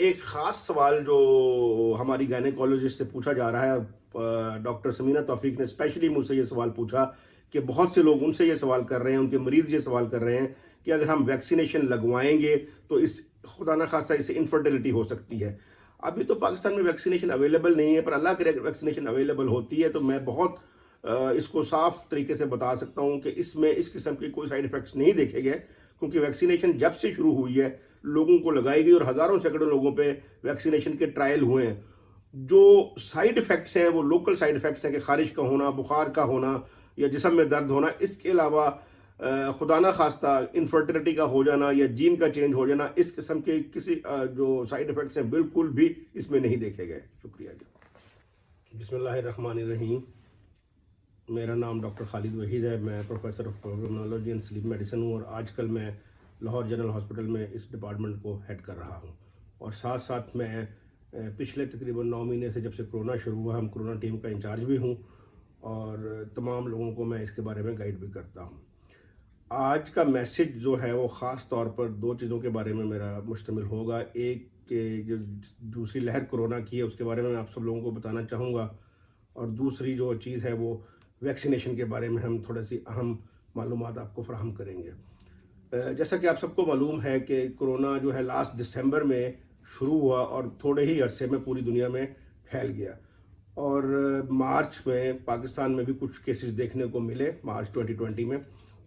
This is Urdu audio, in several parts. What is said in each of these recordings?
ایک خاص سوال جو ہماری گائنیکولوجسٹ سے پوچھا جا رہا ہے، ڈاکٹر سمینہ توفیق نے اسپیشلی مجھ سے یہ سوال پوچھا کہ بہت سے لوگ ان سے یہ سوال کر رہے ہیں، ان کے مریض یہ سوال کر رہے ہیں کہ اگر ہم ویکسینیشن لگوائیں گے تو اس خدا نخواستہ اس سے انفرٹیلٹی ہو سکتی ہے۔ ابھی تو پاکستان میں ویکسینیشن اویلیبل نہیں ہے، پر اللہ کرے اگر ویکسینیشن اویلیبل ہوتی ہے تو میں بہت اس کو صاف طریقے سے بتا سکتا ہوں کہ اس میں اس قسم کے کوئی سائیڈ ایفیکٹس نہیں دیکھے گئے، کیونکہ ویکسینیشن جب سے شروع ہوئی ہے لوگوں کو لگائی گئی اور ہزاروں سینکڑوں لوگوں پہ ویکسینیشن کے ٹرائل ہوئے ہیں۔ جو سائیڈ ایفیکٹس ہیں وہ لوکل سائیڈ ایفیکٹس ہیں کہ خارش کا ہونا، بخار کا ہونا یا جسم میں درد ہونا، اس کے علاوہ خدا نہ خواستہ انفرٹیلٹی کا ہو جانا یا جین کا چینج ہو جانا، اس قسم کے کسی جو سائیڈ ایفیکٹس ہیں بالکل بھی اس میں نہیں دیکھے گئے۔ شکریہ جی۔ بسم اللہ الرحمن الرحیم۔ میرا نام ڈاکٹر خالد وحید ہے، میں professor of pulmonology and sleep medicine ہوں اور آج کل میں لاہور جنرل ہاسپٹل میں اس ڈپارٹمنٹ کو ہیڈ کر رہا ہوں، اور ساتھ ساتھ میں پچھلے تقریباً 9 مہینے سے جب سے کرونا شروع ہوا ہم کرونا ٹیم کا انچارج بھی ہوں اور تمام لوگوں کو میں اس کے بارے میں گائیڈ بھی کرتا ہوں۔ آج کا میسج جو ہے وہ خاص طور پر 2 چیزوں کے بارے میں میرا مشتمل ہوگا۔ ایک کہ جو دوسری لہر کرونا کی ہے اس کے بارے میں آپ سب لوگوں کو بتانا چاہوں گا، اور دوسری جو چیز ہے وہ ویکسینیشن کے بارے میں ہم تھوڑی سی اہم معلومات آپ کو فراہم کریں گے۔ جیسا کہ آپ سب کو معلوم ہے کہ کرونا جو ہے لاسٹ دسمبر میں شروع ہوا اور تھوڑے ہی عرصے میں پوری دنیا میں پھیل گیا، اور مارچ میں پاکستان میں بھی کچھ کیسز دیکھنے کو ملے، مارچ 2020 میں۔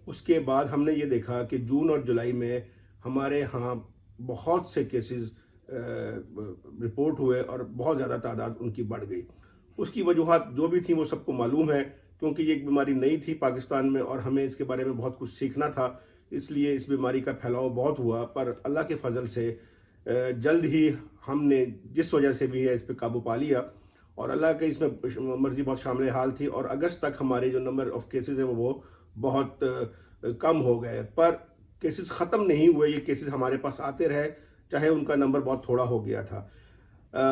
اس کے بعد ہم نے یہ دیکھا کہ جون اور جولائی میں ہمارے ہاں بہت سے کیسز رپورٹ ہوئے اور بہت زیادہ تعداد ان کی بڑھ گئی۔ اس کی وجوہات جو بھی تھیں وہ سب کو معلوم ہے، کیونکہ یہ ایک بیماری نئی تھی پاکستان میں اور ہمیں اس کے بارے میں بہت کچھ سیکھنا تھا، اس لیے اس بیماری کا پھیلاؤ بہت ہوا، پر اللہ کے فضل سے جلد ہی ہم نے جس وجہ سے بھی ہے اس پہ قابو پا لیا، اور اللہ کے اس میں مرضی بہت شامل حال تھی، اور اگست تک ہمارے جو نمبر آف کیسز ہیں وہ بہت کم ہو گئے، پر کیسز ختم نہیں ہوئے، یہ کیسز ہمارے پاس آتے رہے چاہے ان کا نمبر بہت تھوڑا ہو گیا تھا۔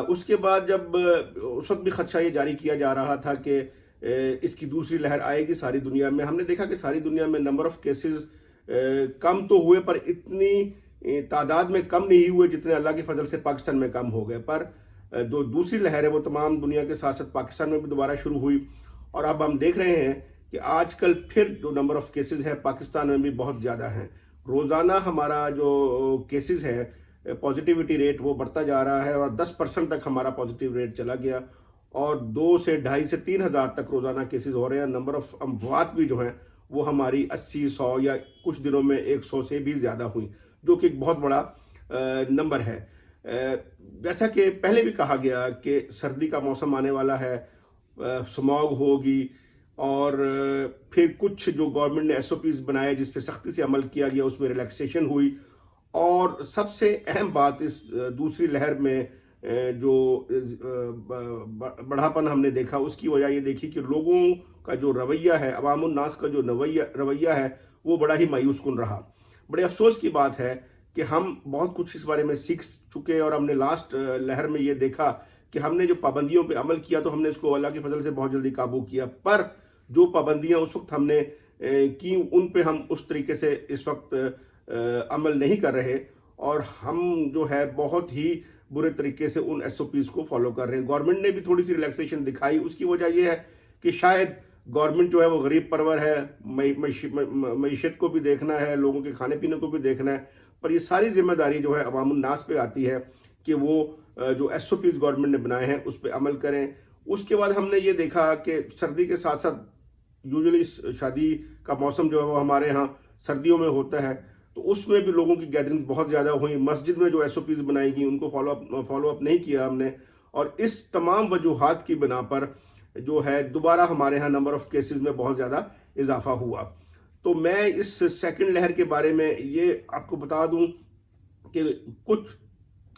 اس کے بعد جب اس وقت بھی خدشہ یہ جاری کیا جا رہا تھا کہ اس کی دوسری لہر آئے گی ساری دنیا میں، ہم نے دیکھا کہ ساری دنیا میں نمبر آف کیسز کم تو ہوئے پر اتنی تعداد میں کم نہیں ہوئے جتنے اللہ کے فضل سے پاکستان میں کم ہو گئے، پر جو دوسری لہر ہے وہ تمام دنیا کے ساتھ ساتھ پاکستان میں بھی دوبارہ شروع ہوئی، اور اب ہم دیکھ رہے ہیں کہ آج کل پھر جو نمبر آف کیسز ہے پاکستان میں بھی بہت زیادہ ہیں۔ روزانہ ہمارا جو کیسز ہے پازیٹیوٹی ریٹ وہ بڑھتا جا رہا ہے، اور 10% تک ہمارا پازیٹیو ریٹ چلا گیا، اور 2 سے 2.5 سے 3 ہزار تک روزانہ کیسز ہو رہے ہیں۔ نمبر آف اموات بھی جو ہیں وہ ہماری 80، 100 یا کچھ دنوں میں 100 سے بھی زیادہ ہوئی، جو کہ ایک بہت بڑا نمبر ہے۔ جیسا کہ پہلے بھی کہا گیا کہ سردی کا موسم آنے والا ہے، سماگ ہوگی، اور پھر کچھ جو گورنمنٹ نے SOPs بنائے جس پہ سختی سے عمل کیا گیا اس میں ریلیکسیشن ہوئی، اور سب سے اہم بات اس دوسری لہر میں جو بڑھاپن ہم نے دیکھا اس کی وجہ یہ دیکھی کہ لوگوں کا جو رویہ ہے، عوام الناس کا جو رویہ ہے وہ بڑا ہی مایوس کن رہا۔ بڑے افسوس کی بات ہے کہ ہم بہت کچھ اس بارے میں سیکھ چکے، اور ہم نے لاسٹ لہر میں یہ دیکھا کہ ہم نے جو پابندیوں پہ عمل کیا تو ہم نے اس کو اللہ کے فضل سے بہت جلدی قابو کیا، پر جو پابندیاں اس وقت ہم نے کی ان پہ ہم اس طریقے سے اس وقت عمل نہیں کر رہے، اور ہم جو ہے بہت ہی برے طریقے سے ان SOPs کو فالو کر رہے ہیں۔ گورنمنٹ نے بھی تھوڑی سی ریلیکسیشن دکھائی، اس کی وجہ یہ ہے کہ شاید گورنمنٹ جو ہے وہ غریب پرور ہے، معیشت کو بھی دیکھنا ہے، لوگوں کے کھانے پینے کو بھی دیکھنا ہے، پر یہ ساری ذمہ داری جو ہے عوام الناس پہ آتی ہے کہ وہ جو SOPs گورنمنٹ نے بنائے ہیں اس پہ عمل کریں۔ اس کے بعد ہم نے یہ دیکھا کہ سردی کے ساتھ ساتھ یوزلی شادی کا موسم جو ہے وہ ہمارے ہاں سردیوں میں ہوتا ہے، تو اس میں بھی لوگوں کی گیدرنگ بہت زیادہ ہوئی، مسجد میں جو SOPs بنائی گئی ان کو فالو اپ نہیں کیا ہم نے، اور اس تمام وجوہات کی بنا پر جو ہے دوبارہ ہمارے ہاں نمبر آف کیسز میں بہت زیادہ اضافہ ہوا۔ تو میں اس سیکنڈ لہر کے بارے میں یہ آپ کو بتا دوں کہ کچھ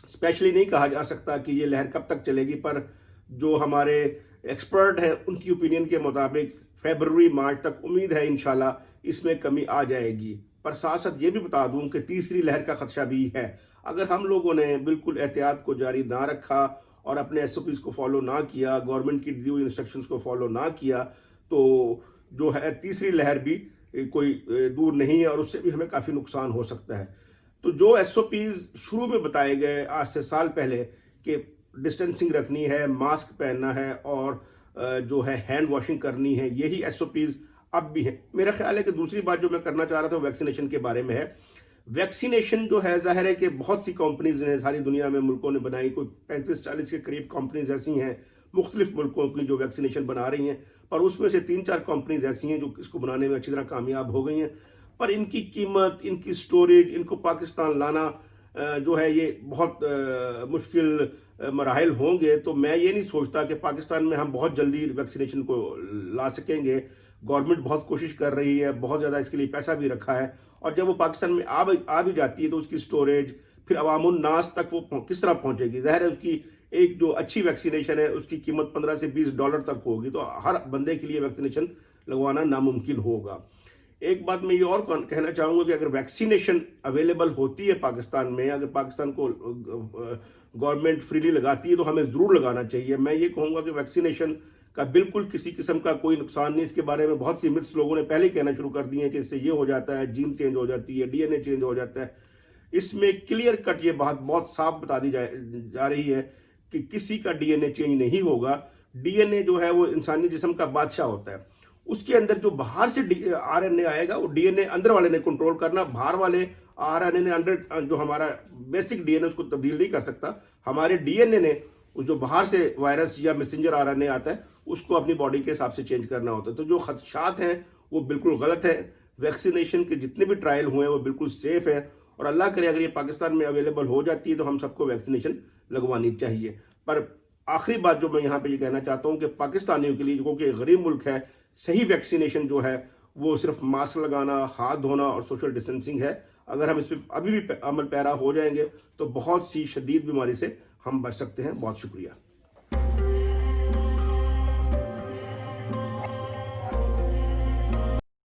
اسپیشلی نہیں کہا جا سکتا کہ یہ لہر کب تک چلے گی، پر جو ہمارے ایکسپرٹ ہیں ان کی اوپینین کے مطابق فیبروری مارچ تک امید ہے انشاءاللہ اس میں کمی آ جائے گی۔ پر ساتھ ساتھ یہ بھی بتا دوں کہ تیسری لہر کا خدشہ بھی ہے۔ اگر ہم لوگوں نے بالکل احتیاط کو جاری نہ رکھا اور اپنے SOPs کو فالو نہ کیا، گورنمنٹ کی دی ہوئی انسٹرکشنز کو فالو نہ کیا، تو جو ہے تیسری لہر بھی کوئی دور نہیں ہے، اور اس سے بھی ہمیں کافی نقصان ہو سکتا ہے۔ تو جو ایس او پیز شروع میں بتائے گئے آج سے سال پہلے کہ ڈسٹینسنگ رکھنی ہے، ماسک پہننا ہے اور جو ہے ہینڈ واشنگ کرنی ہے، یہی ایس او پیز اب بھی ہیں۔ میرا خیال ہے کہ دوسری بات جو میں کرنا چاہ رہا تھا وہ ویکسینیشن کے بارے میں ہے۔ ویکسینیشن جو ہے ظاہر ہے کہ بہت سی کمپنیز نے ساری دنیا میں ملکوں نے بنائی، کوئی 35-40 کے قریب کمپنیز ایسی ہیں مختلف ملکوں کی جو ویکسینیشن بنا رہی ہیں، پر اس میں سے 3-4 کمپنیز ایسی ہیں جو اس کو بنانے میں اچھی طرح کامیاب ہو گئی ہیں، پر ان کی قیمت، ان کی سٹوریج، ان کو پاکستان لانا جو ہے یہ بہت مشکل مراحل ہوں گے۔ تو میں یہ نہیں سوچتا کہ پاکستان میں ہم بہت جلدی ویکسینیشن کو لا سکیں گے۔ گورنمنٹ بہت کوشش کر رہی ہے، بہت زیادہ اس کے لیے پیسہ بھی رکھا ہے، اور جب وہ پاکستان میں آ بھی جاتی ہے تو اس کی سٹوریج، پھر عوام الناس تک وہ کس طرح پہنچے گی؟ ظاہر ہے اس کی ایک جو اچھی ویکسینیشن ہے اس کی قیمت $15 سے $20 تک ہوگی، تو ہر بندے کے لیے ویکسینیشن لگوانا ناممکن ہوگا۔ ایک بات میں یہ اور کہنا چاہوں گا کہ اگر ویکسینیشن اویلیبل ہوتی ہے پاکستان میں، اگر پاکستان کو گورنمنٹ فریلی لگاتی ہے تو ہمیں ضرور لگانا چاہیے۔ میں یہ کہوں گا کہ ویکسینیشن کا بالکل کسی قسم کا کوئی نقصان نہیں۔ اس کے بارے میں بہت سی متس لوگوں نے پہلے ہی کہنا شروع کر دی ہیں کہ اس سے یہ ہو جاتا ہے، جین چینج ہو جاتی ہے، ڈی این اے چینج ہو جاتا ہے۔ اس میں کلیئر کٹ یہ بات بہت صاف بتا دی جا رہی ہے کہ کسی کا ڈی این اے چینج نہیں ہوگا۔ ڈی این اے جو ہے وہ انسانی جسم کا بادشاہ ہوتا ہے، اس کے اندر جو باہر سے آر این اے آئے گا وہ ڈی این اے اندر والے نے کنٹرول کرنا، باہر والے آر این اے نے اندر جو ہمارا بیسک ڈی این اے اس کو تبدیل نہیں کر سکتا۔ ہمارے ڈی این اے نے جو باہر سے وائرس یا میسنجر آر این اے آتا ہے اس کو اپنی باڈی کے حساب سے چینج کرنا ہوتا ہے۔ تو جو خدشات ہیں وہ بالکل غلط ہیں۔ ویکسینیشن کے جتنے بھی ٹرائل ہوئے ہیں وہ بالکل سیف ہے، اور اللہ کرے اگر یہ پاکستان میں اویلیبل ہو جاتی ہے تو ہم سب کو ویکسینیشن لگوانی چاہیے۔ پر آخری بات جو میں یہاں پہ یہ کہنا چاہتا ہوں کہ پاکستانیوں کے لیے جو کہ غریب ملک ہے، صحیح ویکسینیشن جو ہے وہ صرف ماسک لگانا، ہاتھ دھونا اور سوشل ڈسٹینسنگ ہے۔ اگر ہم اس پہ ابھی بھی عمل پیرا ہو جائیں گے تو بہت سی شدید بیماری سے ہم بچ سکتے ہیں۔ بہت شکریہ۔